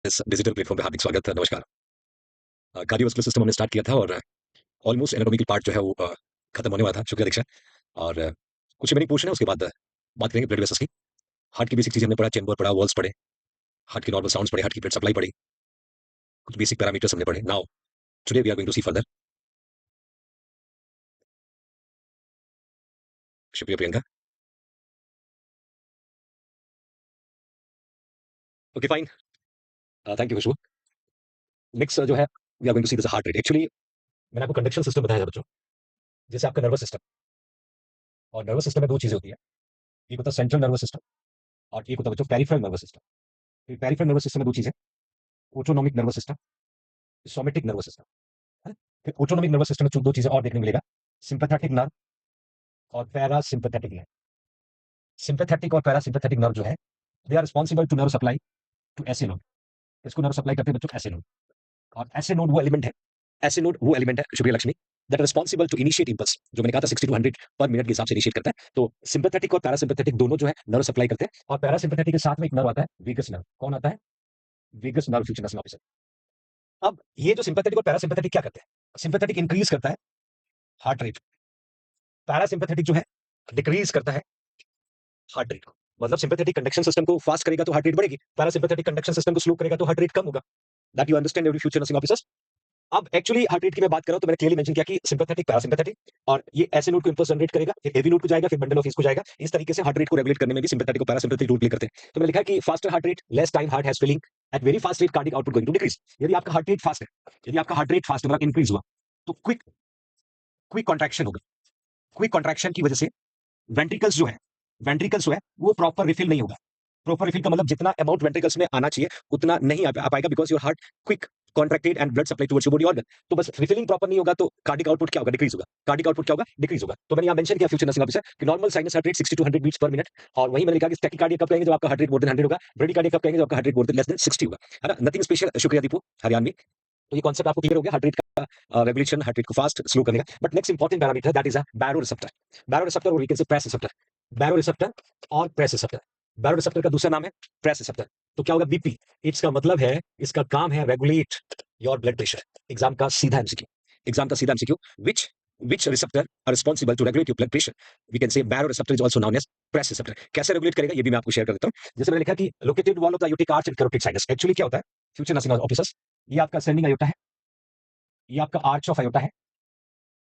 इस digital platform पे हार्दिक स्वागत है। नमस्कार। कार्डियोवास्कुलर सिस्टम हमने स्टार्ट किया था और ऑलमोस्ट एनाटॉमिकल पार्ट जो है वो खत्म होने वाला था। शुक्रिया दीक्षा। और कुछ रिमेनिंग पोर्शन है, उसके बाद बात करेंगे ब्लड वेसल्स की। हार्ट की बेसिक चीजें हमने पढ़ा, चेंबर पढ़ा, वॉल्स पढ़े, हार्ट की नॉर्मल साउंड्स पढ़े, हार्ट की ब्लड सप्लाई पढ़ी, कुछ बेसिक पैरामीटर्स हमने पढ़े। Now today we are going to see further. शुक्रिया Priyanka. Okay fine, thank you Khushboo. Next जो है we are going to see this heart rate. Actually मैंने आपको कंडक्शन सिस्टम बताया था बच्चों, जैसे आपका नर्वस सिस्टम, और नर्वस सिस्टम में दो चीजें होती है, एक होता है सेंट्रल नर्वस सिस्टम और एक होता है बच्चों peripheral nervous system. Peripheral nervous system में दो चीजें, autonomic nervous system, somatic nervous system है। फिर ऑटोनॉमिक नर्वस सिस्टम में दो चीजें और देखने मिलेगा, सिंपैथेटिक नर्व और पैरासिम्पैथेटिक नर्व। सिंपैथेटिक और पैरासिम्पैथेटिक नर्व जो है, they are responsible to nerve supply to SA node. इसको नर्व सप्लाई करते हैं बच्चों एसए नोड, और एसए नोड वो एलिमेंट है, एसए नोड वो एलिमेंट है, शुक्रिया Lakshmi, that responsible to initiate impulse. जो मैंने कहा था 60 to 100 पर मिनट के हिसाब से इनिशिएट करता है। तो सिंपैथेटिक और पैरासिम्पैथेटिक दोनों जो है नर्व सप्लाई करते हैं, और पैरासिम्पैथेटिक के साथ में एक नर्व आता है वेगस नर्व। कौन आता है? Vagus nerve, future nerve officer. अब ये जो सिंपैथेटिक और पैरासिम्पैथेटिक क्या करते हैं? सिंपैथेटिक इंक्रीज करता है हार्ट रेट, पैरासिम्पैथेटिक जो है डिक्रीज करता है हार्ट रेट को। मतलब सिंपैथेटिक कंडक्शन सिस्टम को फास्ट करेगा तो हार्ट रेट बढ़ेगी, पैरासिम्पैथेटिक कंडक्शन सिस्टम को स्लो करेगा तो हार्ट रेट कम होगा। That you understand every future nursing officers. अब एक्चुअली हार्ट रेट की मैं बात कर रहा हूं तो मैंने क्लियरली मेंशन किया कि सिंपैथेटिक पैरासिम्पैथेटिक, और ये ऐसे नोड को इंपल्स जनरेट करेगा, फिर एवी नोड को जाएगा, फिर बंडल ऑफ को जाएगा। इस तरीके से हार्ट रेट को रेगुलेट करने में भी सिंपैथेटिक और पैरासिम्पैथेटिक रोल प्ले करते हैं। तो मैंने लिखा है कि faster heart rate, less time heart has filling, at very fast rate cardiac output going to decrease. यदि आपका हार्ट रेट फास्ट है, यदि आपका हार्ट रेट फास्ट मतलब इंक्रीज हुआ, तो क्विक क्विक कॉन्ट्रैक्शन होगा। क्विक कॉन्ट्रैक्शन की वजह से वेंट्रिकल्स जो है, वेंट्रिकल्स जो है वो प्रॉपर रिफिल नहीं होगा। प्रॉपर रिफिल का मतलब जितना अमाउंट वेंट्रिकल्स में आना चाहिए उतना नहीं आ पाएगा, because your heart quick contracted and blood supply towards your body organ. तो बस रिफिलिंग प्रॉपर नहीं होगा तो कार्डिक आउटपुट क्या होगा? डिक्रीज होगा। कार्डिक आउटपुट क्या होगा? डिक्रीज होगा। तो मैंने यहां मेंशन किया फ्यूचर नर्सिंग ऑफिसर कि normal sinus heart rate 60 to 100 beats per minute, और वही मैंने लिखा कि टैकीकार्डिया कब कहेंगे? जब आपका हार्ट रेट मोर देन 100 होगा। ब्रेडिकार्डिया कब कहेंगे? जब आपका heart rate more than less than 60 होगा, है ना? नथिंग स्पेशल, शुक्रिया दीपू हरियाणवी। तो ये कॉन्सेप्ट आपको क्लियर हो गया हार्ट रेट का रेगुलेशन, हार्ट रेट को फास्ट स्लो करने का। But next important parameter that is a baroreceptor. Baro receptor और we can say press receptor. Baro receptor और प्रेस रिसेप्टर। बैरो रिसेप्टर का दूसरा नाम है प्रेस रिसेप्टर। तो क्या होगा? बीपी। इसका मतलब है, इसका काम है regulate your blood pressure. Exam का सीधा एमसीक्यू, एग्जाम का सीधा MCQ. which receptor are responsible to regulate your blood pressure? We can say baroreceptor is also known as press receptor. कैसे रेगुलेट करेगा ये भी मैं आपको शेयर कर देता हूं। जैसे मैंने लिखा कि located wall of the aortic arch and carotid sinus। Actually क्या होता है फ्यूचर नर्सिंग ऑफिसर्स, ये आपका ascending aorta है, ये आपका arch of aorta है,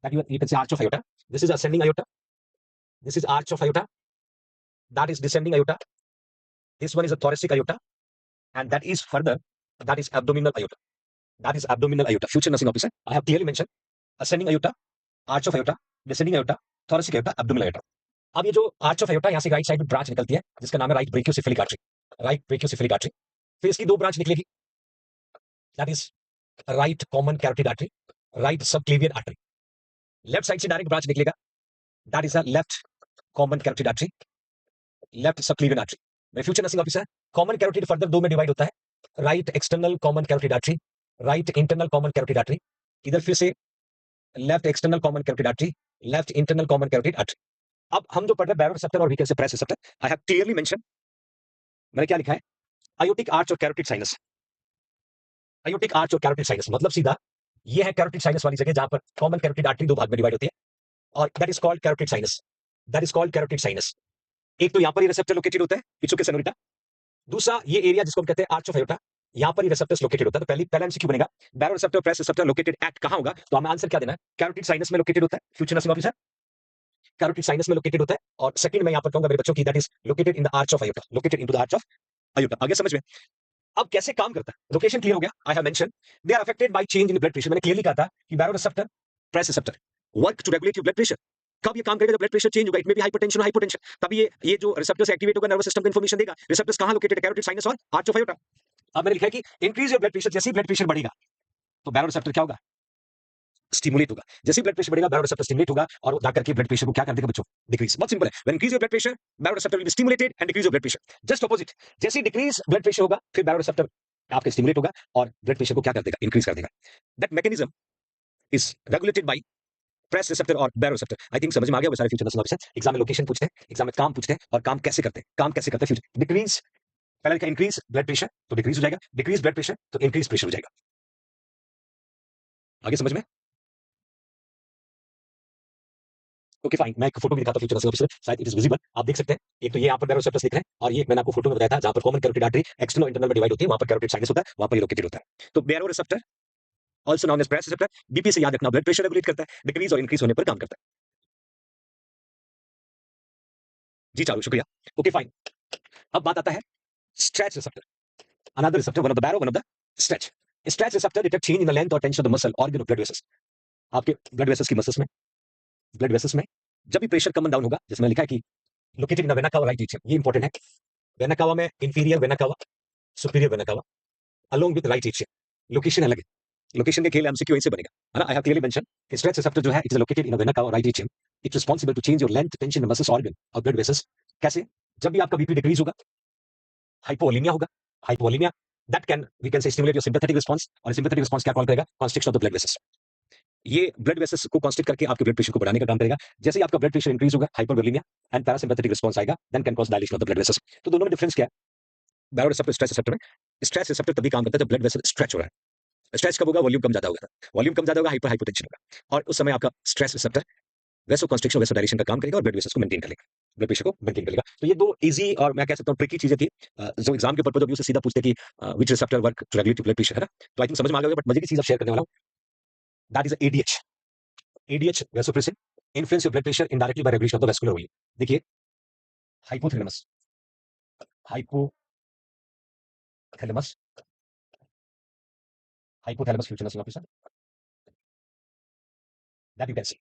that you can say arch of aorta. This is ascending aorta, this is arch of aorta, that is descending aorta, this one is a thoracic aorta, and that is further, that is abdominal aorta, that is abdominal aorta. Future nursing officer, I have clearly mentioned ascending aorta, arch of aorta, descending aorta, thoracic aorta, abdominal aorta. अब ये जो arch of aorta, यहां से right side में branch निकलती है जिसका नाम है right brachiocephalic artery, right brachiocephalic artery. फिर इसकी दो ब्रांच निकलेगी, that is right common carotid artery, right subclavian artery. Left side से डायरेक्ट ब्रांच निकलेगा, that is a left common carotid artery, left subclavian artery. मेरे future nursing officer, common carotid further दो में divide होता है, right external common carotid artery, right internal common carotid artery. इधर फिर से left external common carotid artery, left internal common carotid artery. अब हम जो पढ़ रहे हैं बैरो रिसेप्टर और we can say press receptor, I have clearly mention, मैंने क्या लिखा है? आयोटिक आर्च और कैरोटिड साइनस। आयोटिक आर्च और कैरोटिड साइनस मतलब सीधा ये है कैरोटिड साइनस वाली जगह जहां पर कॉमन कैरोटिड आर्टरी दो भाग में डिवाइड होती है, और that is called carotid sinus, that is called carotid sinus. एक तो यहां पर ये रिसेप्टर लोकेटेड होता है, इट्स सेनोरिटा। दूसरा ये एरिया जिसको हम कहते हैं आर्च ऑफ अयोटा, यहां पर ये रिसेप्टर्स लोकेटेड होता है। तो पहला एमसीक्यू बनेगा baroreceptor press receptor located at कहां होगा? तो हमें आंसर क्या देना है? कैरोटिड साइनस में लोकेटेड होता है future nursing officer, carotid sinus में लोकेटेड होता है। और सेकंड मैं यहां पर कहूंगा मेरे बच्चों की, that is located in the arch of aorta, located into the arch of aorta. आगे समझ में? अब कैसे काम करता है? लोकेशन क्लियर हो गया। I have mention they are affected by change in blood pressure. मैंने क्लियरली कहा था कि baroreceptor press receptor work to regulate your blood pressure. कब ये काम करेगा? जब ब्लड प्रेशर चेंज होगा, इट में भी हाइपरटेंशन और हाइपोटेंशन, तभी ये जो रिसेप्टर्स एक्टिवेट होगा, नर्वस सिस्टम को इंफॉर्मेशन देगा। रिसेप्टर्स कहां लोकेटेड है? कैरोटिड साइनस और आर्च ऑफ अयोटा। अब मैंने लिखा है कि इंक्रीज योर ब्लड प्रेशर, जैसे ही ब्लड प्रेशर बढ़ेगा तो बैरो रिसेप्टर क्या होगा? स्टिमुलेट होगा। जैसे ही ब्लड प्रेशर बढ़ेगा बैरो रिसेप्टर स्टिमुलेट होगा और जाकर के ब्लड प्रेशर को क्या कर देगा बच्चों? डिक्रीज। बहुत सिंपल है। When increase your blood pressure baro receptor will be stimulated and decrease your blood pressure. Just opposite, जैसे ही डिक्रीज ब्लड प्रेशर होगा फिर बैरो रिसेप्टर आपका स्टिमुलेट होगा और ब्लड प्रेशर को क्या कर देगा? इंक्रीज कर देगा। That mechanism is regulated by press receptor और बैरो रिसेप्टर। आई थिंक समझ में आ गया। वो सारे फ्यूचर नर्सिंग ऑफिसर एग्जाम में लोकेशन पूछते हैं, एग्जाम में काम पूछते हैं, और काम कैसे करते हैं, काम कैसे करते हैं फ्यूचर। डिक्रीज पहला लिखा इंक्रीज ब्लड प्रेशर तो डिक्रीज हो जाएगा, डिक्रीज ब्लड प्रेशर तो इंक्रीज प्रेशर हो जाएगा। आगे समझ में? ओके फाइन, मैं एक फोटो भी दिखाता हूं फ्यूचर नर्सिंग ऑफिसर, शायद इट इज विजिबल, आप देख सकते हैं। एक तो ये यहाँ पर बैरोसेप्टस दिख रहे हैं और ये मैंने आपको फोटो में बताया था जहां पर कॉमन कैरोटिड आर्टरी एक्सटर्नल और इंटरनल में डिवाइड होती है, वहां पर कैरोटिड साइनस होता है, वहां पर ये लोकेटेड होता है। तो baroreceptor also known as press receptor, BP से याद रखना ब्लड प्रेशर रेगुलेट करता है, डिक्रीज और इंक्रीज होने पर काम करता है। जी चालू, शुक्रिया। ओके फाइन, अब बात आता है stretch receptor, another receptor, one of the baro, one of the stretch. Stretch receptor detect change in the length और tension of the muscle organ of blood vessels. आपके ब्लड वेसल्स की muscles में, blood vessels में जब भी pressure come down होगा, जिसमें लिखा है कि located in the vena cava right atrium, ये इंपॉर्टेंट है। वेना कावा में inferior vena cava, superior vena cava along with right atrium, location अलग है। लोकेशन के खेल एमसीक्यू से बनेगा, है ना। आई हैव क्लियरली मेंशन कि स्ट्रेच रिसेप्टर जो है it is located in the vena cava right atrium, it's responsible to change your length tension in muscles organ और ब्लड वेसल्स। कैसे? जब भी आपका बीपी डिक्रीज होगा, हाइपोवोलेमिया होगा, hypovolemia that can we can say stimulate your sympathetic response, और sympathetic response क्या call करेगा? Constriction of the blood vessels. ये ब्लड वेसल्स को कॉन्स्ट्रिक्ट करके आपके ब्लड प्रेशर को बढ़ाने का काम करेगा। जैसे ही आपका ब्लड प्रेशर इंक्रीज होगा, हाइपरवोलेमिया एंड पैरासिम्पैथेटिक रिस्पांस आएगा, then can cause dilation of the blood vessels. तो दोनों में डिफरेंस क्या है? बैरोरेसेप्टर स्ट्रेच रिसेप्टर में, स्ट्रेच रिसेप्टर तभी काम करता है जब ब्लड वेसल स्ट्रेच हो रहा है। स्ट्रेच कब होगा? वॉल्यूम कम ज्यादा होगा, वॉल्यूम कम ज्यादा होगा, हाइपर हाइपोटेंशन होगा, और उस समय आपका stress receptor vaso constriction vaso dilation का काम करेगा और ब्लड वेसल्स को मेंटेन करेगा, ब्लड प्रेशर को मेंटेन करेगा। तो ये दो इजी और मैं कह सकता हूं ट्रिकी चीजें थी, जो एग्जाम के पर्पस ऑफ व्यू से सीधा पूछते कि which receptor work to regulate blood pressure, है ना। तो आई थिंक समझ में आ गया होगा, बट मजे की चीज अब शेयर करने वाला हूं, that is ADH. ADH vasopressin influence your blood pressure indirectly by regulation of the vascular volume. देखिए, hypothalamus, hypothalamus, hypothalamus future nursing officer, that you can see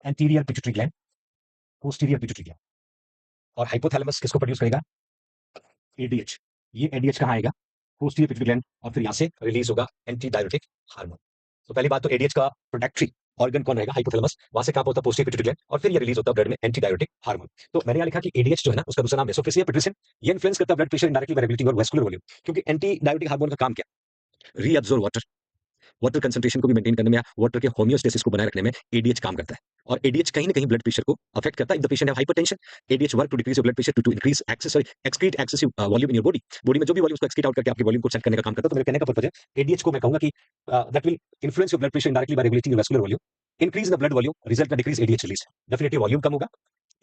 anterior pituitary gland, posterior pituitary gland. और hypothalamus किसको produce करेगा? ADH. ये ADH कहाँ आएगा? Posterior pituitary gland, और फिर यहाँ से रिलीज होगा एंटी डायरेटिक हार्मोन। तो पहली बात तो एडीएच का प्रोडक्टरी ऑर्गन कौन रहेगा? हाइपोथैलेमस। वहां से कहां होता है? पोस्टीरियर पिट्यूटरी ग्लैंड, और फिर ये रिलीज होता है ब्लड में एंटी डायरेटिक हार्मोन। तो मैंने यहाँ लिखा कि एडीएच जो है ना, उसका दूसरा नाम वेसोप्रेसिन या पिट्यूसिन, ये इन्फ्लुएंस करता है blood pressure indirectly by regulating your vascular volume. क्योंकि एंटी डायरेटिक हार्मोन का काम क्या? रीअब्सॉर्ब वाटर, वाटर कंसंट्रेशन को भी मेंटेन करने में, वाटर के होमियोस्टेसिस को बनाए रखने में एडीएच काम करता है। और एडीएच कहीं ना कहीं ब्लड प्रेशर को अफेक्ट करता है। If the patient have hypertension, ADH work to decrease your blood pressure to increase excess excrete excessive volume in your body. Body में जो भी वॉल्यूम को एक्सक्रीट आउट करके आपकी वॉल्यूम को चेक करने का काम करता है। तो मेरे कहने का पर्पस है, एडीएच को मैं कहूंगा कि that will influence your blood pressure indirectly by regulating your vascular volume, increase the blood volume, result में decrease ADH release. Definitely volume कम होगा,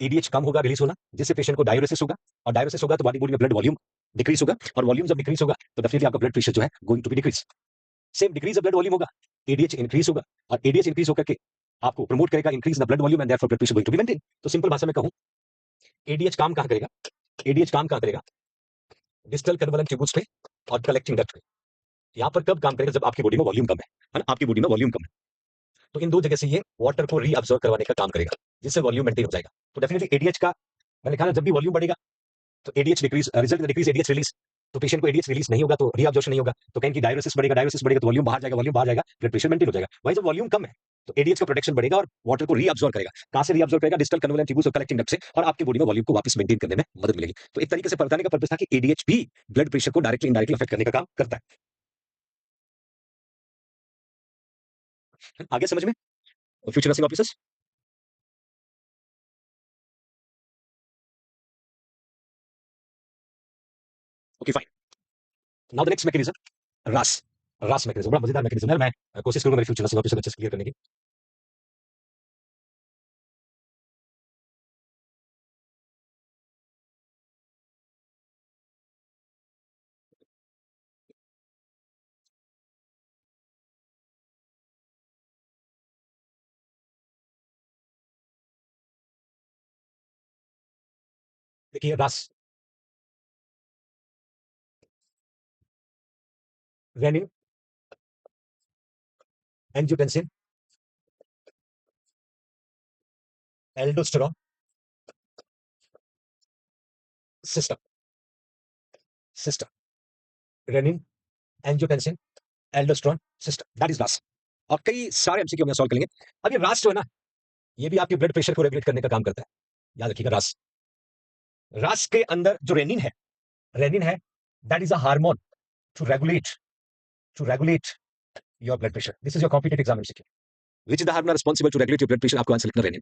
एडीएच कम होगा रिलीज होना, जिससे पेशेंट को डायरेसिस होगा, और डायरेसिस होगा तो बॉडी में ब्लड वॉल्यूम डिक्रीज होगा, और वॉल्यूम जब डिक्रीज होगा तो डेफिनेटली आपका ब्लड प्रेशर जो है going to be decrease. Same decrease of blood volume होगा, एडीएच इंक्रीज होगा, और एडीएच इंक्रीज होकर के आपको प्रमोट करेगा increase the blood volume and therefore blood pressure going to be maintain. तो सिंपल भाषा में कहूं, एडीएच काम कहां करेगा? एडीएच काम कहां करेगा? डिस्टल कन्वलन ट्यूबुल्स पे और कलेक्टिंग डक्ट पे। यहां पर कब काम करेगा? जब आपकी बॉडी में वॉल्यूम कम है ना, आपकी बॉडी में वॉल्यूम कम है। तो इन दो जगह से ये वाटर को रीअब्सॉर्ब करवाने का काम करेगा, जिससे वॉल्यूम मेंटेन हो जाएगा। तो डेफिनेटली एडीएच का मैंने लिखा ना, जब भी वॉल्यूम बढ़ेगा तो एडीएच डिक्रीज, रिजल्ट में डिक्रीज एडीएच रिलीज। तो पेशेंट को एडीएच रिलीज नहीं होगा तो रीअब्जॉर्प्शन नहीं होगा, तो कहीं की डायरेसिस बढ़ेगा, डायरेसिस बढ़ेगा तो वॉल्यूम बाहर जाएगा, वॉल्यूम बाहर जाएगा, ब्लड प्रेशर मेंटेन हो जाएगा। वहीं जब वॉल्यूम कम है तो एडीएच का प्रोटेक्शन बढ़ेगा और वाटर को रीअब्सॉर्ब करेगा। कहां से रीअब्सॉर्ब करेगा? डिस्टल कन्वलन ट्यूबुल्स और कलेक्टिंग डक्ट से, और आपकी बॉडी में वॉल्यूम को वापस मेंटेन करने में मदद मिलेगी। तो एक तरीके से बताने का पर्पस था कि एडीएच भी ब्लड प्रेशर को डायरेक्टली इनडायरेक्टली अफेक्ट करने का काम करता है। आगे समझ में? Future nursing officers, okay fine. Now the next mechanism, रास। रास मैकेनिज्म बड़ा मजेदार मैकेनिज्म है, मैं कोशिश करूंगा मेरे फ्यूचर नर्सिंग ऑफिसर अच्छे से क्लियर करने की। देखिए, RAS, renin, angiotensin, aldosterone system, system, renin, angiotensin, aldosterone system, that is RAS. और कई सारे एमसीक्यू में सॉल्व करेंगे। अब ये रास जो है ना, ये भी आपके ब्लड प्रेशर को रेगुलेट करने का काम करता है, याद रखिएगा। रास, रास के अंदर जो रेनिन है, रेनिन है, that is a hormone to regulate your blood pressure. This is your competitive exam MCQ. Which is the hormone responsible to regulate your blood pressure? आपको आंसर लिखना रेनिन।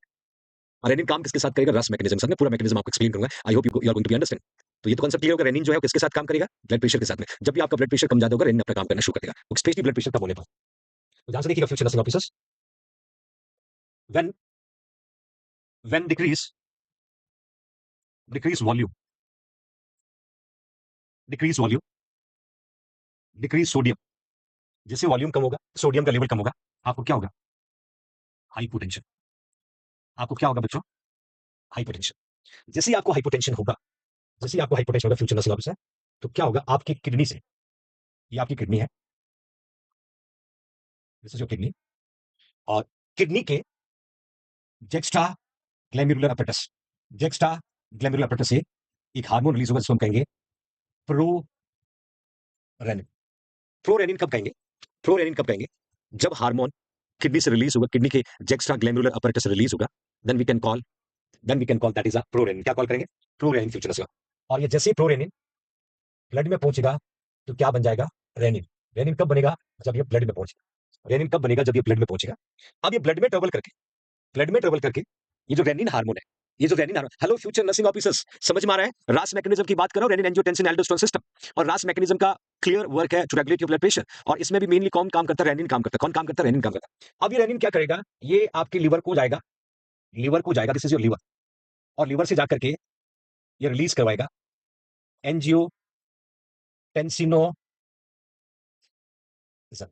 और रेनिन काम किसके साथ करेगा? रस मैकेनिज्म। सर मैं पूरा मैकेनिज्म आपको एक्सप्लेन करूंगा। I hope you are going to be understand. तो ये तो कॉन्सेप्ट क्लियर होगा, रेनिन जो है वो किसके साथ काम करेगा, ब्लड प्रेशर के साथ में। जब भी आपका ब्लड प्रेशर कम ज्यादा होगा, रेनिन अपना काम करना शुरू कर देगा, स्पेशली ब्लड प्रेशर कम होने पर। तो ध्यान से देखिएगा future nursing officers, when when decrease volume, decrease volume, decrease sodium, जैसे वॉल्यूम कम होगा, सोडियम का लेवल कम होगा, आपको क्या होगा, हाइपोटेंशन। आपको क्या होगा बच्चों, हाइपोटेंशन। जैसे ही आपको हाइपोटेंशन होगा, जैसे ही आपको हाइपोटेंशन होगा फ्यूचर नर्सिंग ऑफिसर, तो क्या होगा, आपकी किडनी से, ये आपकी किडनी है, दिस इज योर किडनी, और किडनी के जेक्स्ट्रा ग्लैम्युलर अपरेटस, जेक्स्ट्रा ग्लैम्युलर अपरेटस से एक हार्मोन रिलीज होगा जिसको हम कहेंगे प्रोरेनिन। प्रोरेनिन कब कहेंगे, प्रोरेनिन कब कहेंगे, जब हार्मोन किडनी से रिलीज होगा, किडनी के जेक्स्ट्रा ग्लैम्युलर अपरेटस से रिलीज होगा, then we can call that is a prorenin. क्या कॉल करेंगे, प्रोरेनिन फ्यूचर नर्सिंग। और ये जैसे ही प्रोरेनिन ब्लड में पहुंचेगा तो क्या बन जाएगा, रेनिन। रेनिन कब बनेगा, जब ये ब्लड में पहुंचेगा। रेनिन कब बनेगा, जब ये ब्लड में पहुंचेगा। अब ये ब्लड में ट्रेवल करके, ब्लड में ट्रेवल करके, ये जो रेनिन हार्मोन है, ये जो renin hormone, hello future nursing officers, समझ में आ रहा है, रास मैकेनिज्म की बात कर रहा हूं, रेनिन एंजियोटेंसिन एल्डोस्टेरोन सिस्टम। और रास मैकेनिज्म का क्लियर वर्क है to regulate your blood pressure, और इसमें भी मेनली कौन काम करता है, रेनिन काम करता है। कौन काम करता है, रेनिन काम करता है। अब ये रेनिन क्या करेगा, ये आपके लिवर को जाएगा, लिवर को जाएगा, दिस इज योर लिवर, और लिवर से जाकर के ये रिलीज करवाएगा एंजियोटेंसिनो,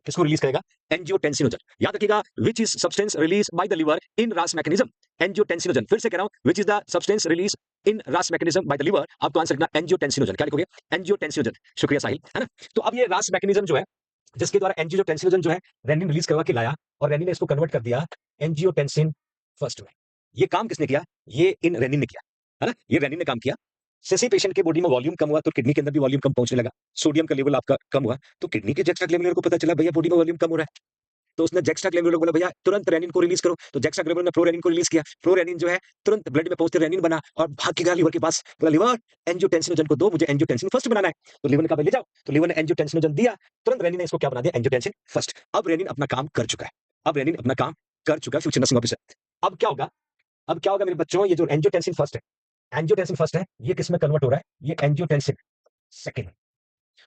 किसको रिलीज करेगा, एंजियोटेंसिनोजन। याद रखिएगा, which is substance release by the liver in RAS mechanism, angiotensinogen. फिर से कह रहा हूं, which is the substance release in RAS mechanism by the liver, आपको आंसर लिखना एंजियोटेंसिनोजन। क्या लिखोगे, एंजियोटेंसिनोजन। शुक्रिया साहिल, है ना। तो अब ये रास मैकेनिज्म जो है, जिसके द्वारा एंजियोटेंसिनोजन जो है रेनिन रिलीज करवा के लाया, और रेनिन ने इसको कन्वर्ट कर दिया एंजियोटेंसिन फर्स्ट में। ये काम किसने किया, ये इन रेनिन ने किया, है ना, ये रेनिन ने काम किया। जैसे पेशेंट के बॉडी में वॉल्यूम कम हुआ, तो किडनी के अंदर भी वॉल्यूम कम पहुंचने लगा, सोडियम का लेवल आपका कम हुआ, तो किडनी के जेक्स्ट्रा ग्लैम्युलर को पता चला भैया बॉडी में वॉल्यूम कम हो रहा है, तो उसने जेक्स्ट्रा ग्लैम्युलर बोला भैया तुरंत रेनिन को रिलीज करो, तो जेक्स्ट्रा ग्लैम्युलर ने प्रोरेनिन को रिलीज किया। प्रोरेनिन जो है तुरंत ब्लड में पहुंचते रेनिन बना, और भाग के गया लिवर के पास, बोला लिवर एंजियोटेंसिनोजन को दो, मुझे एंजियोटेंसिन फर्स्ट बनाना है। तो लिवर ने कहा ले जाओ, तो लिवर ने एंजियोटेंसिनोजन दिया, तुरंत रेनिन ने इसको क्या बना दिया, एंजियोटेंसिन फर्स्ट। अब रेनिन अपना काम कर चुका है, अब रेनिन अपना काम कर चुका है फ्यूचर नर्सिंग ऑफिसर। अब क्या होगा, अब क्या होगा मेरे बच्चों, ये जो एंजियोटेंसिन फर्स्ट है, एंजियोटेंसिन फर्स्ट है, ये किस में कन्वर्ट हो रहा है, ये एंजियोटेंसिन सेकंड।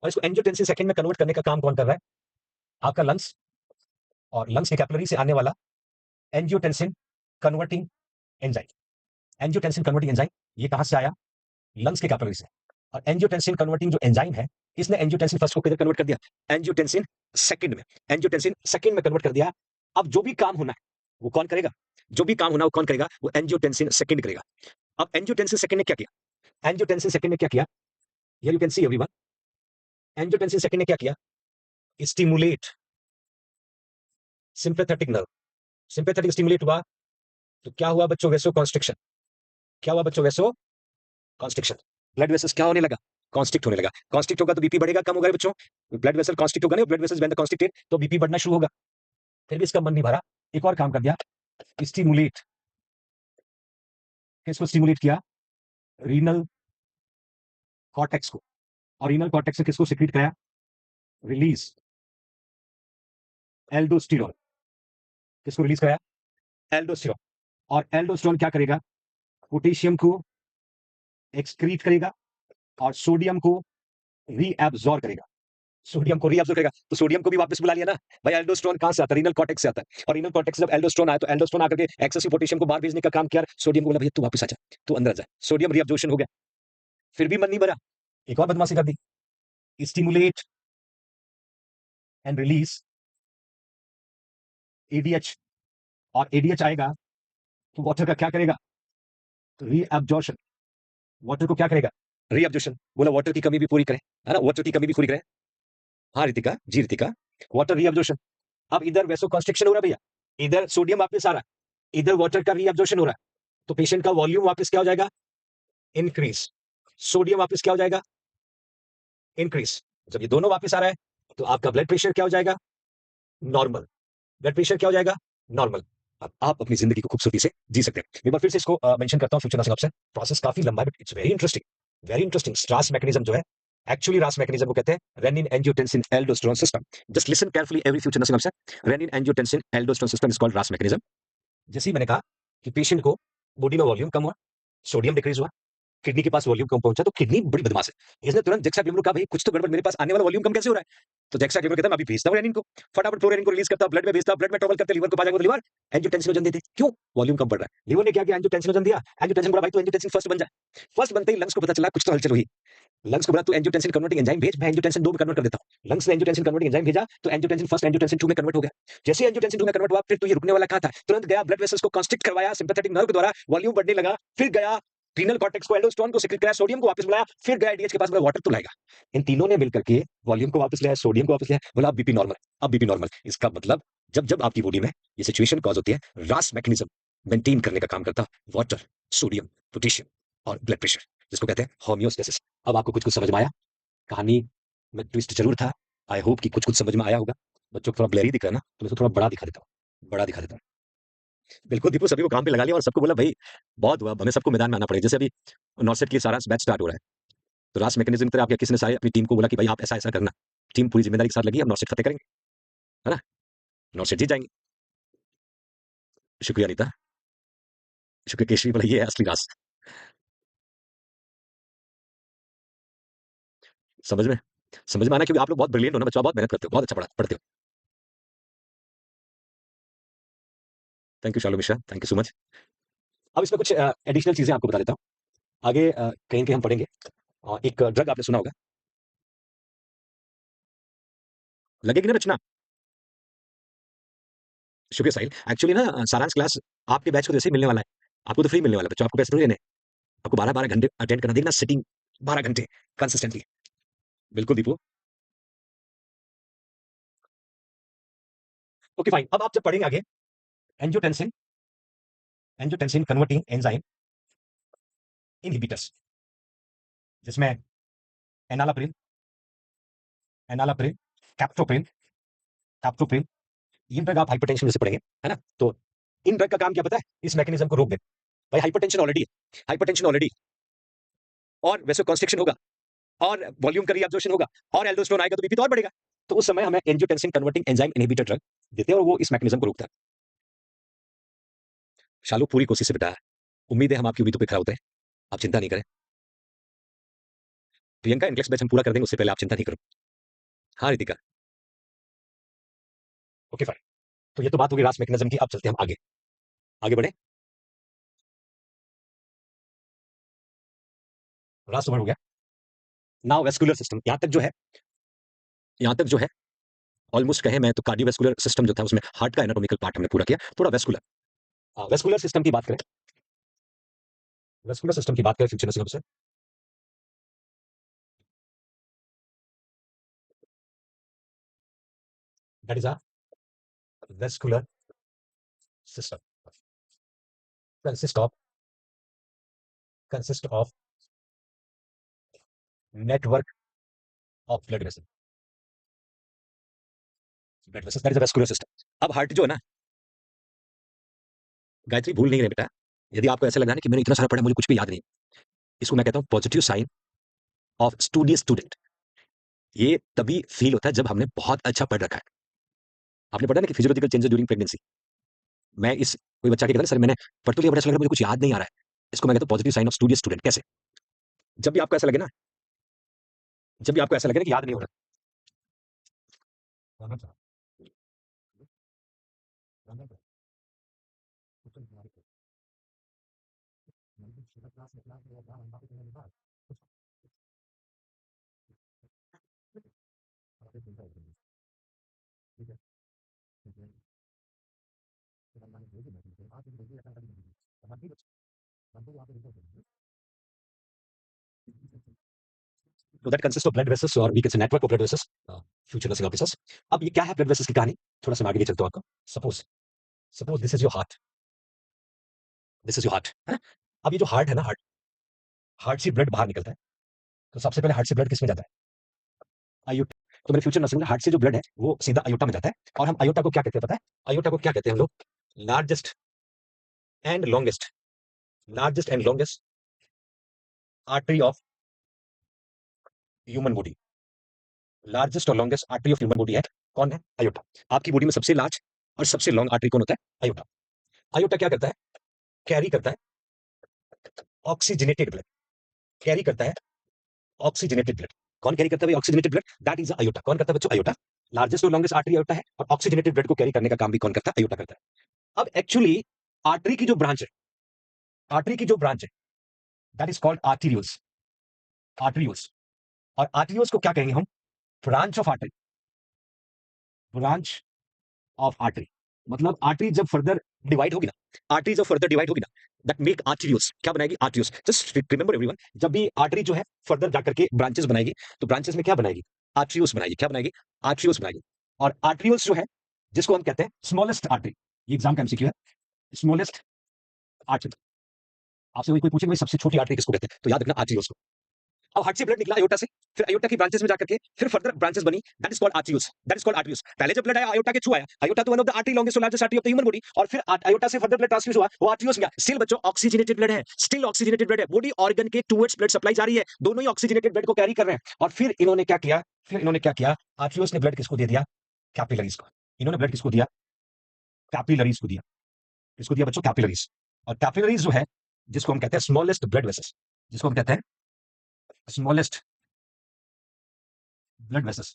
और इसको एंजियोटेंसिन सेकंड में कन्वर्ट करने का काम कौन कर रहा है, आपका लंग्स, और लंग्स के कैपिलरी से आने वाला angiotensin converting enzyme. Angiotensin converting enzyme ये कहां से आया, लंग्स के कैपिलरी से। और एंजियोटेंसिन कन्वर्टिंग जो एंजाइम है, इसने एंजियोटेंसिन फर्स्ट को किधर कन्वर्ट कर दिया, एंजियोटेंसिन सेकंड में। एंजियोटेंसिन सेकंड में कन्वर्ट कर दिया। अब जो भी काम होना है वो कौन करेगा, जो भी काम होना है वो कौन करेगा, वो एंजियोटेंसिन सेकंड करेगा। अब एंजियोटेंसिन सेकंड ने क्या किया, एंजियोटेंसिन सेकंड ने क्या किया, here you can see everyone, angiotensin second ने क्या किया, stimulate sympathetic nerve. Sympathetic stimulate हुआ तो क्या हुआ बच्चों, वेसो कॉन्स्ट्रिक्शन। क्या हुआ बच्चों, वेसो कॉन्स्ट्रिक्शन। ब्लड वेसल्स क्या होने लगा, कॉन्स्ट्रिक्ट होने लगा। कॉन्स्ट्रिक्ट होगा तो बीपी बढ़ेगा, कम होगा बच्चों, ब्लड वेसल कॉन्स्ट्रिक्ट होगा, नहीं blood vessels when the constricted, तो बीपी बढ़ना शुरू होगा। फिर भी इसका मन नहीं भरा, एक और काम कर दिया, स्टिमुलेट। किसको स्टिमुलेट किया, रीनल कॉर्टेक्स को। और रीनल कॉर्टेक्स से किसको सिक्रीट कराया, रिलीज एल्डोस्टेरोन। किसको रिलीज कराया, एल्डोस्टेरोन। और एल्डोस्टेरोन क्या करेगा, पोटेशियम को एक्सक्रीट करेगा, और सोडियम को रीएब्सॉर्ब करेगा। सोडियम को रीअब्सॉर्ब करेगा, तो सोडियम को भी वापस बुला लिया ना भाई। एल्डोस्टेरोन कहां से आता है, रीनल कॉर्टेक्स से आता है। और रीनल कॉर्टेक्स जब एल्डोस्टेरोन आया, तो एल्डोस्टेरोन आकर के एक्सेसिव पोटेशियम को बाहर भेजने का काम किया। सोडियम को बोला भैया तू वापस आ जा, तू अंदर आ जा, सोडियम रीअब्जॉर्प्शन हो गया। फिर भी मन नहीं भरा, एक और बदमाशी कर दी, स्टिमुलेट एंड रिलीज एडीएच। और एडीएच आएगा तो वाटर का क्या करेगा, रीअब्जॉर्प्शन। वाटर को क्या करेगा, रीअब्जॉर्प्शन। बोला वाटर की कमी भी पूरी करें, है ना, वाटर की कमी भी पूरी करें। हाँ रितिका, जी रितिका, वाटर रीअब्जॉर्प्शन। अब इधर वैसो कॉन्स्ट्रिक्शन हो रहा है भैया, इधर सोडियम वापस आ रहा है, इधर वाटर का रीअब्जॉर्प्शन हो रहा है, तो पेशेंट का वॉल्यूम वापस क्या हो जाएगा, इंक्रीज। सोडियम वापस क्या हो जाएगा, इंक्रीज। जब ये दोनों वापस आ रहा है, तो आपका ब्लड प्रेशर क्या हो जाएगा, नॉर्मल। ब्लड प्रेशर क्या हो जाएगा, नॉर्मल। अब आप अपनी जिंदगी को खूबसूरती से जी सकते हैं। एक बार फिर से इसको मेंशन करता हूं फ्यूचर नर्सिंग ऑप्शन। प्रोसेस काफी लंबा है, but it's very interesting, very interesting. रास मैकेनिज्म जो है, एक्चुअली रास मैकेनिज्म को कहते हैं renin angiotensin aldosterone system. Just listen carefully every future nursing option, renin angiotensin aldosterone system is called रास मैकेनिज्म। जैसे ही मैंने कहा कि पेशेंट को बॉडी में वॉल्यूम कम हुआ, सोडियम डिक्रीज हुआ, किडनी के पास वॉल्यूम कम पहुंचा, तो किडनी बड़ी बदमाश है, इसने तुरंत जैक्सा को कहा भाई कुछ तो गड़बड़, मेरे पास आने वाला वॉल्यूम कम कैसे हो रहा है? तो जैक्सा कहता है मैं अभी भेजता हूँ रेनिन को, फटाफट फ्लोरेनिन को रिलीज करता, ब्लड में भेजता, ब्लड में ट्रेवल करते लिवर को, बाजा को, लिवर एंजियोटेंसिनोजन देते, क्यों? वॉल्यूम कम पड़ रहा है। लिवर ने क्या किया? एंजियोटेंसिनोजन दिया, एंजियोटेंसिन बोला भाई तू एंजियोटेंसिन फर्स्ट बन जा। फर्स्ट बनते ही लंग्स को पता चला कुछ तो हलचल हुई, लंग्स को बोला तू एंजियोटेंसिन कन्वर्टिंग एंजाइम भेज, मैं एंजियोटेंसिन 2 में कन्वर्ट कर देता हूं। लंग्स ने एंजियोटेंसिन कन्वर्टिंग एंजाइम भेजा, तो एंजियोटेंसिन फर्स्ट एंजियोटेंसिन 2 में कन्वर्ट हो गया। जैसे एंजियोटेंसिन 2 में कन्वर्ट हुआ, फिर तो ये रुकने वाला कहां था, तुरंत गया ब्लड वेसल्स को कंस्ट्रिक्ट करवाया सिंपैथेटिक नर्व के द्वारा, वॉल्यूम बढ़ने लगा, फिर गया रीनल कॉर्टेक्स को, एल्डोस्टेरोन को सीक्रेट कराया, सोडियम को वापस बुलाया, फिर गया डीएच के पास, बोला वाटर तो लाएगा। इन तीनों ने मिलकर के वॉल्यूम को वापस लाया, सोडियम को वापस लाया, बोला अब बीपी नॉर्मल, अब बीपी नॉर्मल। इसका मतलब जब जब आपकी बॉडी में ये सिचुएशन कॉज होती है, रास मैकेनिज्म मेंटेन करने का काम करता है वाटर, सोडियम, पोटेशियम और ब्लड प्रेशर, जिसको कहते हैं होम्योस्टेसिस। अब आपको कुछ कुछ समझ में आया? कहानी में ट्विस्ट जरूर था, आई होप कि कुछ कुछ समझ में आया होगा। बच्चों को थोड़ा ब्लरी दिख रहा है ना, तो मैं इसको थोड़ा बड़ा दिखा देता हूँ, बड़ा दिखा देता हूँ। बिल्कुल दीपू, सभी को काम पे लगा लिया और सबको बोला भाई बहुत हुआ, हमें सबको मैदान में आना पड़ेगा। जैसे अभी नॉर्सेट के लिए सारा बैच स्टार्ट हो रहा है, तो रास मैकेनिज्म की तरह आपके किसी ने सारे अपनी टीम को बोला कि भाई आप ऐसा ऐसा करना, टीम पूरी जिम्मेदारी के साथ लगी, अब नॉर्सेट फतेह करेंगे, है ना? नॉर्सेट जीत जाएंगे। शुक्रिया रीता, शुक्रिया केशवी, बोला ये है असली रास। समझ में, समझ में आना, क्योंकि आप लोग बहुत ब्रिलियंट हो ना बच्चों, आप बहुत मेहनत करते हो, बहुत अच्छा पढ़ते हो। Thank you शालो Mishra, thank you so much. अब इसमें कुछ एडिशनल चीजें आपको बता देता हूँ, आगे कहीं कहीं हम पढ़ेंगे। एक ड्रग आपने सुना होगा, लगेगी ना रचना? शुक्रिया साहिल। एक्चुअली ना सारांश क्लास आपके बैच को जैसे ही मिलने वाला है, आपको तो फ्री मिलने वाला है बच्चों, आपको पैसे थोड़ी लेने हैं। आपको 12-12 घंटे अटेंड करना, देखना सिटिंग 12 घंटे कंसिस्टेंटली। बिल्कुल दीपू। ओके फाइन, अब आप जब पढ़ेंगे आगे angiotensin, angiotensin converting enzyme inhibitors, जिसमें एनालाप्रिल, एनालाप्रिल, कैप्टोप्रिल, कैप्टोप्रिल, ये ड्रग आप हाइपरटेंशन में से पढ़ेंगे, है ना? तो इन ड्रग का काम क्या पता है? इस मैकेनिज्म को रोक दे। भाई हाइपरटेंशन ऑलरेडी है, हाइपरटेंशन ऑलरेडी, और वैसे कॉन्स्ट्रिक्शन होगा, और वॉल्यूम का रीअब्जॉर्प्शन होगा, और एल्डोस्टेरोन आएगा तो बीपी तो और बढ़ेगा। तो उस समय हमें angiotensin converting enzyme inhibitor drug देते हैं, और वो इस मैकेनिज्म को रोकता है। शालू पूरी कोशिश से बताया, उम्मीद है हम आपकी उम्मीदों पे खरा उतरे, आप चिंता नहीं करें। प्रियंका इंटेलेक्स बैच हम पूरा कर देंगे, उससे पहले आप चिंता नहीं करो। हाँ रितिका, ओके फाइन। तो ये तो बात होगी रास मैकेनिज्म की, अब चलते हैं हम आगे, आगे बढ़े। रास ओवर हो गया, नाउ वेस्कुलर सिस्टम। यहां तक जो है, यहां तक जो है ऑलमोस्ट कहे मैं तो कार्डियोवैस्कुलर सिस्टम जो था उसमें हार्ट का एनाटॉमिकल पार्ट हमने पूरा किया, थोड़ा वेस्कुलर, वेस्कुलर सिस्टम की बात करें, वेस्कुलर सिस्टम की बात करें फ्यूचर नर्सिंग से, that is a vascular system consist of, consist of network of blood vessel, blood vessel, that is a vascular system. अब हार्ट जो है ना, गायत्री भूल नहीं रहे बेटा, यदि आपको ऐसा लग रहा है कि मैंने इतना सारा पढ़ा मुझे कुछ भी याद नहीं, इसको मैं कहता हूं positive sign of studious student. ये तभी फील होता है जब हमने बहुत अच्छा पढ़ रखा है। आपने पढ़ा ना कि फिजियोलॉजिकल चेंजेस ड्यूरिंग प्रेगनेंसी, मैं इस कोई बच्चा कहता है सर मैंने पढ़ तो लिया, बड़ा ऐसा लग रहा है मुझे कुछ याद नहीं आ रहा है, इसको मैं कहता हूं positive sign of studious student. कैसे? जब भी आपको ऐसा लगे ना, जब भी आपको ऐसा लगे ना कि याद नहीं हो रहा, तो that consist of blood vessels, और we can say network of blood vessels, future nursing officers. अब ये क्या है ब्लड वेसल्स की कहानी, थोड़ा सा मैं आगे ले चलता हूं आपको। Suppose, suppose this is your heart, this is your heart, है ना? अब ये जो हार्ट है ना, हार्ट, हार्ट से ब्लड बाहर निकलता है, तो सबसे पहले हार्ट से ब्लड किसमें जाता है? आयोटा। तो मेरे फ्यूचर नर्सिंग में हार्ट से जो ब्लड है वो सीधा आयोटा में जाता है, और हम आयोटा को क्या कहते हैं पता है? आयोटा को क्या कहते हैं हम लोग? Largest and longest, largest and longest artery of human body, largest और longest artery of human body है, कौन है? आयोटा। आपकी बॉडी में सबसे लार्ज और सबसे लॉन्ग आर्टरी कौन होता है? आयोटा। आयोटा क्या करता है? कैरी करता है ऑक्सीजनेटेड ब्लड, कैरी करता है ऑक्सीजनेटेड ब्लड। कौन कैरी करता है oxygenated blood? That is aorta. कौन करता है बच्चों? अयोटा। लार्जेस्ट और लॉन्गेस्ट आर्टरी अयोटा है, और ऑक्सीजनेटेड ब्लड को कैरी करने का काम भी कौन करता है? अयोटा करता है। अब एक्चुअली आर्टरी की जो ब्रांच है, आर्टरी की जो ब्रांच है, that is called arterioles. Arterioles. और आर्टरियोल्स को क्या कहेंगे हम? Branch of artery. Branch of artery मतलब आर्टरी जब फर्दर डिवाइड होगी ना, आर्टरी जब फर्दर डिवाइड होगी ना, दैट मेक आर्टरियोल्स। क्या बनाएगी? आर्टरियोल्स। जस्ट रिमेंबर एवरीवन, जब भी आर्टरी जो है फर्दर जाकर के ब्रांचेस बनाएगी, तो ब्रांचेस में क्या बनाएगी? आर्टरियोल्स बनाएगी। क्या बनाएगी? आर्टरियोल्स बनाएगी। और आर्टरियोल्स जो है, जिसको हम कहते हैं स्मॉलेस्ट आर्टरी, ये एग्जाम का एमसीक्यू है, स्मॉलेस्ट आर्टरी। आपसे कोई पूछेगा भाई सबसे छोटी आर्टरी किसको कहते हैं, तो याद रखना आर्टरियोल्स को। अब हार्ट से ब्लड निकला अयोटा से, फिर अयोटा की ब्रांचेस में जाकर के फिर फर्दर ब्रांचेस बनी, that is called arterioles. That is called arterioles. पहले जब ब्लड आया अयोटा के थ्रू आया, अयोटा तो one of the artery longest और largest artery of the human body, और फिर अयोटा से फर्दर ब्लड ट्रांसफ्यूज हुआ, वो आर्टरियोल्स में गया। स्टिल बच्चों ऑक्सीजनेटेड ब्लड है, स्टिल ऑक्सीजनेटेड ब्लड है, बॉडी ऑर्गन के टुवर्ड्स ब्लड सप्लाई जा रही है, दोनों ही ऑक्सीजनेटेड ब्लड को कैरी कर रहे हैं। और फिर इन्होंने क्या किया? फिर इन्होंने क्या किया? आर्टरियोल्स ने ब्लड किसको दे दिया? कैपिलरीज को। इन्होंने ब्लड किसको दिया? कैपिलरीज को दिया। किसको दिया बच्चों? कैपिलरीज। और कैपिलरीज जो है, जिसको हम कहते हैं स्मॉलेस्ट ब्लड वेसल्स, जिसको हम कहते हैं smallest blood vessels,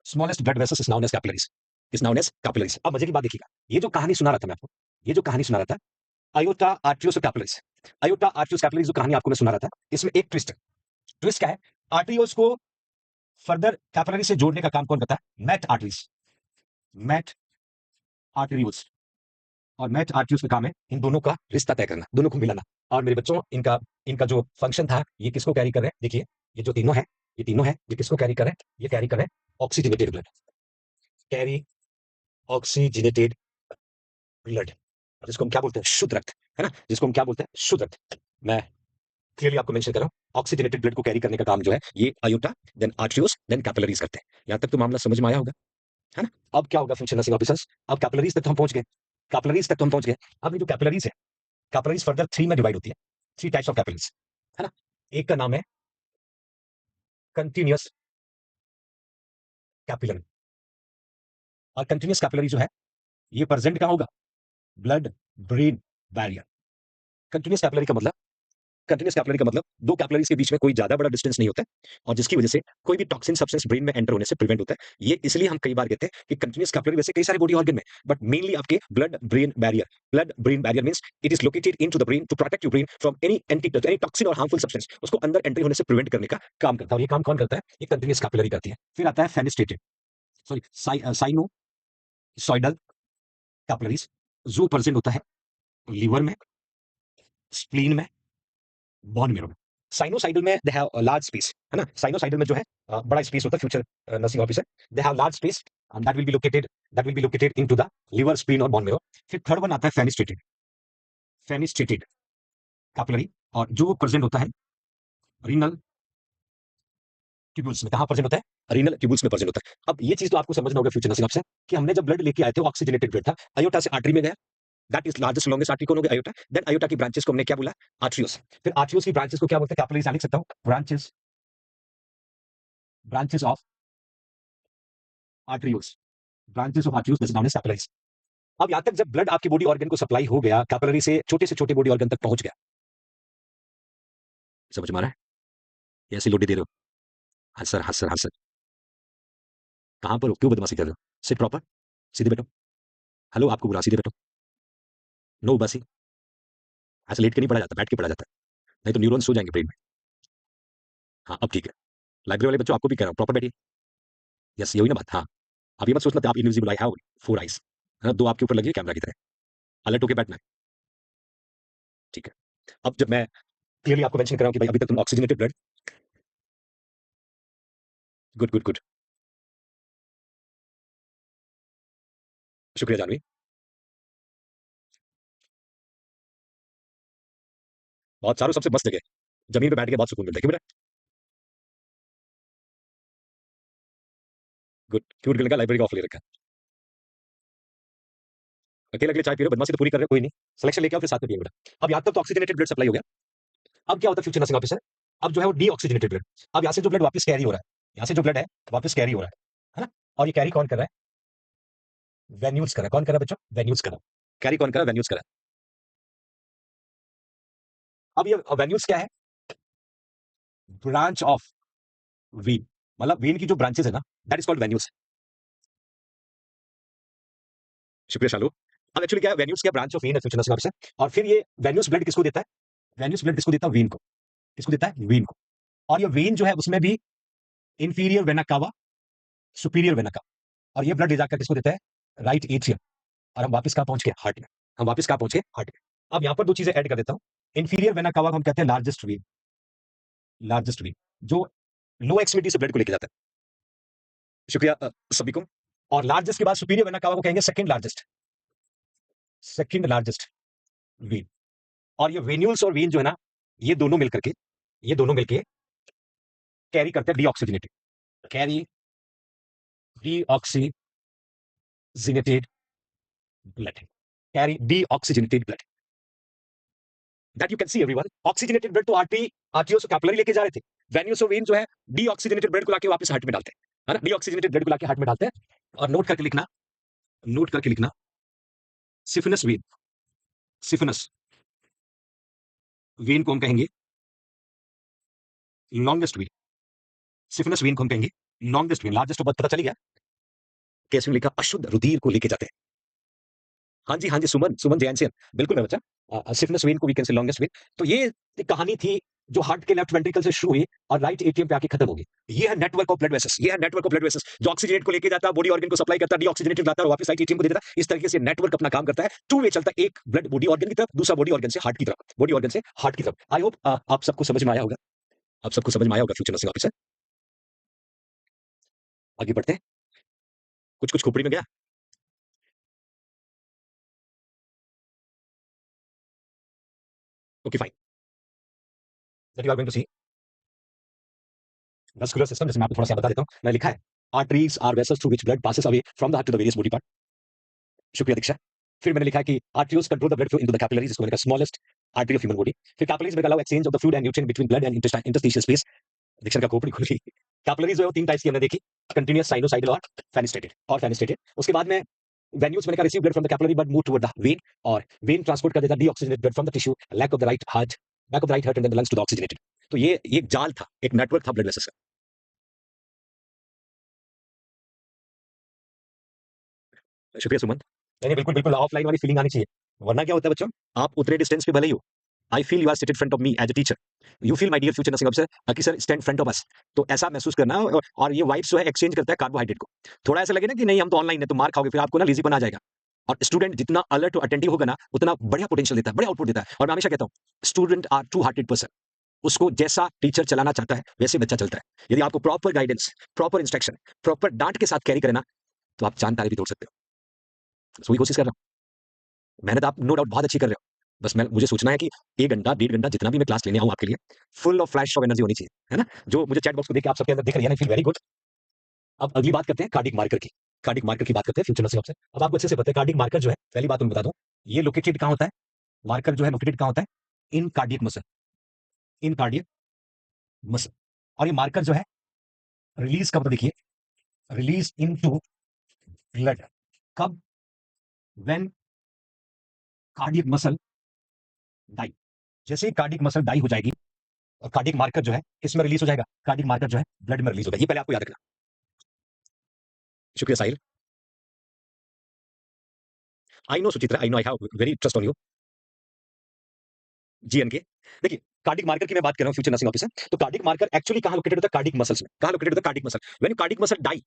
smallest blood vessels is known as capillaries, is known as capillaries. अब मजे की बात देखिएगा, ये जो कहानी सुना रहा था मैं आपको, ये जो कहानी सुना रहा था, अयोटा आर्टरियोस कैपिलरीज, अयोटा आर्टरियोस कैपिलरीज जो कहानी आपको मैं सुना रहा था, इसमें एक ट्विस्ट है। ट्विस्ट क्या है? आर्टरियोस को फर्दर कैपिलरी से जोड़ने का काम कौन करता है? Metarteries. Metarterioles. और मैट आर्टरियोस का काम है इन दोनों का रिश्ता तय करना, दोनों को मिलाना। और मेरे बच्चों, इनका इनका जो फंक्शन था, ये किसको कैरी कर रहे हैं? देखिए, ये जो तीनों है, ये तीनों है, ये किसको कैरी कर रहे हैं? ये कैरी कर रहे हैं oxygenated blood. Carry oxygenated blood, जिसको हम क्या बोलते हैं? शुद्ध रक्त, है ना, जिसको हम क्या बोलते हैं? शुद्ध रक्त। मैं क्लियरली आपको मेंशन कर रहा हूं, ऑक्सीजनेटेड ब्लड को कैरी करने का काम जो है, ये अयोटा, देन आर्टरियोस, देन कैपिलरीज करते हैं। यहां तक तो मामला समझ में आया होगा, है ना? अब क्या होगा फंक्शन नर्सिंग ऑफिसर्स? अब कैपिलरीज तक तो हम पहुंच गए, कैपिलरीज तक तो हम पहुंच गए। अब ये जो कैपिलरीज है, कैपिलरीज फर्दर थ्री में डिवाइड होती है, थ्री टाइप्स ऑफ कैपिलरीज, है ना? एक का नाम है कंटिन्यूअस कैपिलरी। और कंटिन्यूअस कैपिलरी जो है, ये प्रेजेंट कहां होगा? Blood brain barrier. Continuous capillary का मतलब, कंटिन्यूअस कैपिलरी का मतलब दो कैपिलरीज के बीच में कोई ज्यादा बड़ा डिस्टेंस नहीं होता है, और जिसकी वजह से कोई भी टॉक्सिन सब्सटेंस ब्रेन में एंटर होने से प्रिवेंट होता है। ये इसलिए हम कई बार कहते हैं कि कंटिन्यूअस कैपिलरी, वैसे कई सारे बॉडी ऑर्गन में, बट मेनली आपके blood brain barrier. Blood brain barrier means it is located into the brain to protect your brain from any any toxin और हार्मफुल सब्सटेंस, उसको अंदर एंट्री होने से प्रिवेंट करने का काम करता है। और ये काम कौन करता है? ये कंटिन्यूअस कैपिलरी करती है। फिर आता है फेनेस्ट्रेटेड, सॉरी साइनोसॉइडल कैपिलरीज, जो प्रेजेंट होता है लीवर में, स्प्लीन में, बोन मेरो में। साइनोसाइडल में दे हैव लार्ज स्पेस, है ना? साइनोसाइडल में जो है बड़ा स्पेस होता है। Future nursing officer, they have large space, that will be located, that will be located into the liver, spleen और बोन मेरो। फिर थर्ड वन आता है फेनिस्ट्रेटेड, फेनिस्ट्रेटेड कैपिलरी, और जो प्रेजेंट होता है रीनल ट्यूब्यूल्स में। कहां प्रेजेंट होता है? रीनल ट्यूब्यूल्स में प्रेजेंट होता है। अब ये चीज तो आपको समझना होगा फ्यूचर नर्सिंग ऑफिसर, कि हमने जब ब्लड लेके आए थे, वो ऑक्सीजनेटेड ब्लड था, अयोटा से आर्टरी में गया, that is largest longest artery कौन हो गया? अयोटा। देन अयोटा की ब्रांचेस को हमने क्या बोला? आर्टरियोस। फिर आर्टरियोस की ब्रांचेस को क्या बोलते हैं? कैपिलरीज। लिख सकता हूं, branches, branches of arterioles, branches of arterioles, this is known as capillaries. अब यहां तक जब ब्लड आपकी बॉडी ऑर्गन को सप्लाई हो गया, कैपिलरी से छोटे बॉडी ऑर्गन तक पहुंच गया, समझ में आ रहा है? ये ऐसी लोडी दे रहे हो? हाँ सर, हाँ सर, हाँ सर। कहां पर हो? क्यों बदमाशी कर रहे हो? सिट प्रॉपर, सीधे बैठो। हेलो, आपको बुरा, सीधे बैठो। नो बसी, ऐसे लेट के नहीं पढ़ा जाता, बैठ के पढ़ा जाता है, नहीं तो न्यूरॉन्स सो जाएंगे ब्रेन में। हाँ, अब ठीक है। लाइब्रेरी वाले बच्चों, आपको भी कह रहा हूँ, प्रॉपर बैठिए। यस, ये हुई ना बात? हाँ। आप ये मत सोचना आप invisible, I have four eyes, है ना? दो आपके ऊपर लगी है कैमरा की तरह, अलर्ट होके बैठना है, ठीक है? अब जब मैं क्लियरली आपको मेंशन कर रहा हूं कि भाई अभी तक तुम oxygenated blood, good good good, शुक्रिया जानवी, बहुत चारों सबसे मस्त जगह, जमीन पे बैठ के बहुत सुकून मिलता है, क्यों बेटा? गुड, क्यों लगा लाइब्रेरी का ऑफ ले रखा है? अकेले अकेले चाय पी रहे हो, बदमाशी तो पूरी कर रहे हो, कोई नहीं, सिलेक्शन लेके आओ, फिर साथ में पिएंगे बेटा। अब यहाँ तक तो ऑक्सीजनेटेड ब्लड सप्लाई हो गया। अब क्या होता है फ्यूचर नर्सिंग ऑफिसर? अब जो है वो डीऑक्सीजनेटेड ब्लड। अब यहाँ से जो ब्लड वापस कैरी हो रहा है, यहाँ से जो ब्लड है वापस कैरी हो रहा है ना? और ये कैरी कौन कर रहा है? वेन्यूल्स कर रहा है। कौन कर रहा है बच्चों? वेन्यूल्स कर रहा है। कैरी कौन कर रहा है? वेन्यूल्स कर रहा है। अब ये वेन्यूल्स क्या है? ब्रांच ऑफ वेन, मतलब वेन की जो ब्रांचेस है ना, दैट इज कॉल्ड वेन्यूज। शुक्रिया शालू। अब एक्चुअली क्या है, वेन्यूज क्या ब्रांच ऑफ वेन है फ्यूचर नर्सिंग ऑफिसर, और फिर ये वेन्यूज ब्लड किसको देता है? वेन्यूज ब्लड किसको देता है? वेन को। किसको देता है? वेन को। और ये वेन जो है उसमें भी inferior vena cava, superior vena cava, और ये ब्लड ले जाकर किसको देता है? Right atrium. और हम वापस कहां पहुंच गए? हार्ट में। हम वापस कहां पहुंचे? हार्ट में। अब यहां पर दो चीजें ऐड कर देता हूं। इंफीरियर वेना कावा को हम कहते हैं लार्जेस्ट वेन, लार्जेस्ट वेन जो लो एक्सट्रीमिटी से ब्लड को लेके जाता है। शुक्रिया सभी को। और लार्जेस्ट के बाद सुपीरियर वेना कावा को कहेंगे second largest, second largest when. और ये वेन्यूल्स और वेन जो है ना, ये दोनों मिलकर के, ये दोनों मिलके कैरी करते हैं deoxygenated, carry deoxygenated blood, carry deoxygenated blood. That you can see everyone, oxygenated blood तो आरटी आरटीओ से कैपिलरी लेके जा रहे थे, वेन्यूल्स और वेन जो है डीऑक्सीजनेटेड ब्लड को लाके वापस हार्ट में डालते हैं, है ना? डीऑक्सीजनेटेड ब्लड को लाके हार्ट में डालते हैं। और नोट करके लिखना, नोट करके लिखना, सिफिनस वेन, सिफिनस वेन को हम कहेंगे लॉन्गेस्ट वेन, सिफिनस वेन को हम कहेंगे लॉन्गेस्ट वेन। लार्जेस्ट तो पता चली गया, कैसे लिखा? अशुद्ध रुधिर को लेके जाते हैं। हाँ जी, सुमन, सुमन जैन, बिल्कुल मेरा बच्चा, सिफिलिस वेन को we can say longest vein. तो ये एक कहानी थी जो हार्ट के लेफ्ट वेंट्रिकल से शुरू हुई और राइट एट्रियम पे आके खत्म हो गई। ये है नेटवर्क ऑफ ब्लड वेसल्स, ये है नेटवर्क ऑफ ब्लड वेसल्स जो ऑक्सीजनेट को लेके जाता है, बॉडी ऑर्गन को सप्लाई करता है, डीऑक्सीजनेटेड लाता है और वापस राइट एट्रियम को दे देता है। इस तरीके से नेटवर्क अपना काम करता है, टू वे चलता है, एक ब्लड बॉडी ऑर्गन की तरफ, दूसरा बॉडी ऑर्गन से हार्ट की तरफ, बॉडी ऑर्गन से हार्ट की तरफ। आई होप आप सबको समझ में आया होगा, आप सबको समझ में आया होगा फ्यूचर नर्सिंग ऑफिसर। आगे बढ़ते हैं, कुछ कुछ खोपड़ी में गया। Okay fine, that you are going to see muscular system. जैसे मैं आपको थोड़ा सा बता देता हूं, मैं लिखा है arteries are vessels through which blood passes away from the heart to the various body part. शुक्रिया दीक्षा। फिर मैंने लिखा है कि arteries control the blood flow into the capillaries, इसको मैंने कहा smallest artery of human body. फिर कैपिलरीज में allow exchange of the fluid and nutrient between blood and interstitial space. Diksha का खोपड़ी खुल गई। कैपिलरीज जो है वो तीन टाइप्स की हमने देखी, कंटीन्यूअस, साइनोसाइडल और फेनेस्ट्रेटेड, और फेनेस्ट्रेटेड। उसके बाद में वेन्यूज मैंने कहा receive blood from the capillary but move toward the vein, और वेन ट्रांसपोर्ट कर देता deoxygenated blood from the tissue, lack of the right heart, back of the right heart and then the lungs to the oxygenated. तो ये एक जाल था, एक network था ब्लड वेसल्स का। शुक्रिया सुमन। नहीं बिल्कुल बिल्कुल ऑफलाइन वाली फीलिंग आनी चाहिए, वरना क्या होता है बच्चों, आप उतने डिस्टेंस पे भले ही हो, I feel you are seated front of me as a teacher, you feel my dear future nursing officer कि sir stand front of us. तो ऐसा महसूस करना, और ये वाइब्स जो है एक्सचेंज करता है कार्बोहाइड्रेट को। थोड़ा ऐसा लगे ना कि नहीं हम तो ऑनलाइन है तो मार खाओगे, फिर आपको ना लेजीपन आ जाएगा। और स्टूडेंट जितना अलर्ट और अटेंटिव होगा ना, उतना बढ़िया पोटेंशियल देता है, बढ़िया आउटपुट देता है। और मैं हमेशा कहता हूँ student are true hearted person, उसको जैसा टीचर चलाना चाहता है वैसे बच्चा चलता है। यदि आपको proper guidance, proper instruction, proper डांट के साथ कैरी करे ना, तो आप चांद तारे भी तोड़ सकते हो। तो वही कोशिश कर रहा हूँ। मेहनत आप नो डाउट बहुत अच्छी कर रहे हो, बस मैं मुझे सोचना है कि 1 घंटा, 1.5 घंटा जितना भी मैं क्लास लेने आऊँ आपके लिए, full of flash of energy होनी चाहिए, है ना? जो मुझे चैट बॉक्स को देख के आप सबके अंदर दिख रही है ना, आई फील वेरी गुड। अब अगली बात करते हैं कार्डिक मार्कर की। कार्डिक मार्कर की बात करते हैं फ्यूचर नर्सिंग से। अब आपको अच्छे से पता है कार्डिक मार्कर जो है, पहली बात मैं बता दूं, ये लोकेटेड कहाँ होता है? मार्कर जो है लोकेटेड कहाँ होता है? इन कार्डियक मसल, इन कार्डियक मसल। और ये मार्कर जो है रिलीज कब होता है? देखिए, रिलीज इनटू ब्लड कब? When cardiac muscle die. जैसे ही कार्डियक मसल डाई हो जाएगी और कार्डियक मार्कर जो है इसमें रिलीज हो जाएगा, कार्डियक मार्कर जो है ब्लड में रिलीज होगा। ये पहले आपको याद रखना। शुक्रिया Sahil. I know Suchitra, I know, I have very trust on you. GNK, देखिए कार्डिक मार्कर की मैं बात कर रहा हूं फ्यूचर नर्सिंग ऑफिसर। तो कार्डिक मार्कर एक्चुअली कहां लोकेटेड होता है? कार्डिक मसल्स में। कहां लोकेटेड होता है? Cardiac muscle. When cardiac muscle die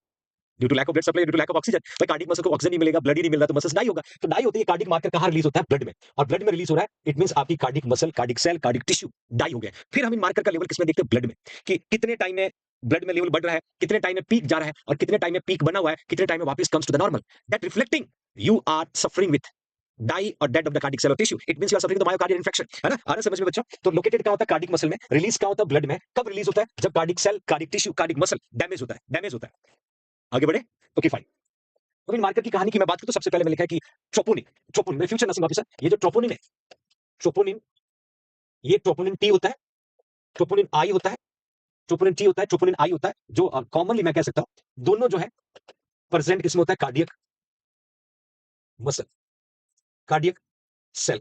due to lack of blood supply, due to lack of oxygen, भाई कार्डिक मसल को ऑक्सीजन नहीं मिलेगा, ब्लड ही नहीं मिल रहा, तो मसल्स डाई होगा। तो डाई होती है, कार्डिक मार्कर कहां रिलीज होता है? ब्लड में। और ब्लड में रिलीज हो रहा है, इट मींस आपकी cardiac muscle, cardiac cell, cardiac tissue die हो गया। फिर हम इन मार्कर का लेवल किसमें देखते हैं? ब्लड में, कि कितने टाइम में ब्लड में लेवल बढ़ रहा है, कितने टाइम में पीक जा रहा है, और कितने टाइम में पीक बना हुआ है, कितने टाइम में वापस comes to the normal. That reflecting you are suffering with die और dead of the cardiac cell और tissue, it means you are suffering the myocardial infection, है ना? आ रहा समझ में बच्चों? तो लोकेटेड कहां होता है? कार्डिक मसल में। रिलीज कहां होता है? ब्लड में। कब रिलीज होता है? जब cardiac cell, cardiac tissue, cardiac muscle damage होता है, डैमेज होता है। आगे बढ़े, ओके फाइन। तो इन मार्कर की कहानी की मैं बात करूं तो सबसे पहले मैंने लिखा है कि ट्रोपोनिन, ट्रोपोनिन मेरे फ्यूचर नर्सिंग ऑफिसर, ये जो ट्रोपोनिन है, ट्रोपोनिन, ये ट्रोपोनिन टी होता है, ट्रोपोनिन आई होता है, ट्रोपोनिन टी होता है, ट्रोपोनिन आई होता है, जो कॉमनली मैं कह सकता हूं दोनों जो है प्रेजेंट किसमें होता है? Cardiac muscle, cardiac cell,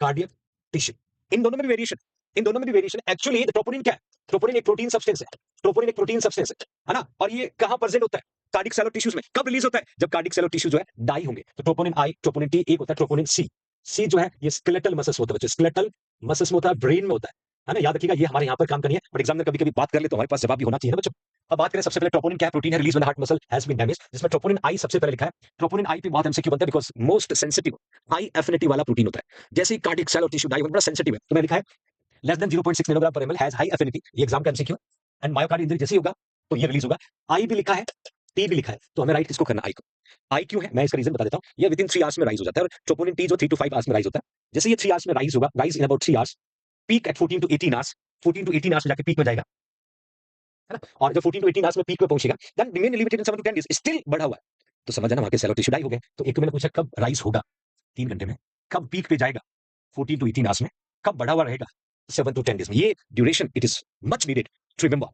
cardiac tissue. इन दोनों में भी वेरिएशन, इन दोनों में भी वेरिएशन। एक्चुअली ट्रोपोनिन क्या है? ट्रोपोनिन एक प्रोटीन सब्सटेंस है, ट्रोपोनिन एक प्रोटीन सब्सटेंस है ना? और ये कहाँ प्रेजेंट होता है? कार्डिक सेल और टिश्यूज में। कब रिलीज होता है? जब कार्डिक सेल और टिश्यू जो है डाई होंगे। तो ट्रोपोनिन आई, ट्रोपोनिन टी, एक होता है ट्रोपोनिन सी। सी जो है ये स्केलेटल मसल्स में होता है बच्चों, स्केलेटल मसल्स में होता है, ब्रेन में होता है ना? याद रखिएगा ये हमारे यहाँ पर काम करनी है, बट एग्जाम में कभी-कभी बात कर ले तो हमारे पास जवाब भी होना चाहिए ना बच्चों। अब बात करें सबसे पहले ट्रोपोनिन क्या प्रोटीन है release when the heart muscle has been damaged, जिसमें ट्रोपोनिन आई सबसे पहले लिखा है। ट्रोपोनिन आई पे बहुत एमसीक्यू बनता है because most sensitive high affinity वाला प्रोटीन होता है। जैसे ही कार्डिक सेल और टिश्यू डाई होने बड़ा सेंसिटिव है, तो मैं लिखा है लेस देन 0.6 मिलीग्राम पर एमएल हैज हाई एफिनिटी, ये एग्जाम का एमसीक्यू है। एंड मायोकार्ड इंजरी जैसे ही होगा तो ये रिलीज होगा। आई भी लिखा है, टी भी लिखा है, तो हमें राइट किसको करना? आई को। आई क्यों है मैं इसका रीजन बता देता हूं। ये विद इन 3 आवर्स में राइज हो जाता है, और ट्रोपोनिन टी जो 3 टू 5 आवर्स में राइज होता है। जैसे ये 3 आवर्स में राइज होगा, rise in about 3 hours, peak at 14 to 18 hours, 14 to 18 hours में जाके पीक में जाएगा, है ना? और जब 14 टू 18 आवर्स में पीक में पहुंचेगा, then remain elevated in 7 to 10 days, still बढ़ा हुआ है। तो समझ जाना वहां के सेल और टिश्यू डाई हो गए। तो एक तो मैंने पूछा कब राइज होगा? 3 घंटे में। कब पीक पे जाएगा? 14 टू 18 आवर्स में। कब बढ़ा हुआ रहेगा? 7 टू 10 डेज में। ये duration it is much needed to remember.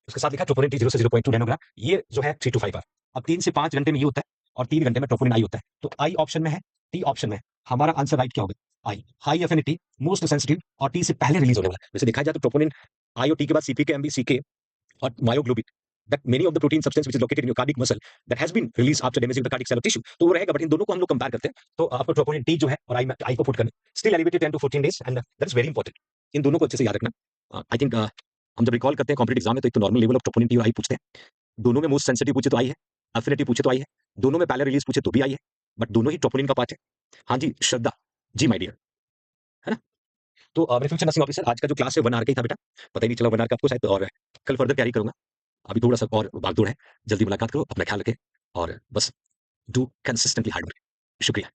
उसके साथ लिखा ट्रोपोनिन टी 0 से 0.2 नैनोग्राम, ये जो है 3 टू 5 आवर। अब 3 से 5 घंटे में ये होता है, और 3 घंटे में ट्रोपोनिन आई होता है। तो आई ऑप्शन में है, टी ऑप्शन में है। हमारा आंसर राइट क्या होगा? आई, हाई एफिनिटी, मोस्ट सेंसिटिव, और टी से पहले रिलीज होने वाला। वैसे देखा जाए तो ट्रोपोनिन आई और टी के बाद सीपीके, एमबीसीके और myoglobin, that many of the protein substance which is located in your cardiac muscle that has been released after damaging the cardiac cell or tissue, तो वो रहेगा। बट इन दोनों को हम लोग कंपेयर करते हैं, तो आपको ट्रोपोनिन टी जो है और आई को पुट करना, still elevated 10 to 14 days, and that is very important. इन दोनों को अच्छे से याद रखना। आई थिंक हम जब रिकॉल करते हैं कॉम्पिटिटिव एग्जाम में, तो एक तो normal level of troponin T और आई पूछते हैं, दोनों में मोस्ट सेंसिटिव पूछे तो आई है, एफिनिटी पूछे तो आई है, दोनों में पहले रिलीज पूछे तो भी आई है, बट दोनों ही ट्रोपोनिन का पार्ट है। हाँ जी श्रद्धा जी माय डियर, है ना? तो मेरे फ्यूचर नर्सिंग ऑफिसर, आज का जो क्लास है 1 आवर का ही था बेटा, पता ही नहीं चला 1 आवर का आपको शायद, और कल फर्दर तैयारी करूंगा। अभी थोड़ा सा और भागदौड़ है, जल्दी मुलाकात करो, अपना ख्याल रखें, और बस डू कंसिस्टेंटली हार्ड वर्क। शुक्रिया।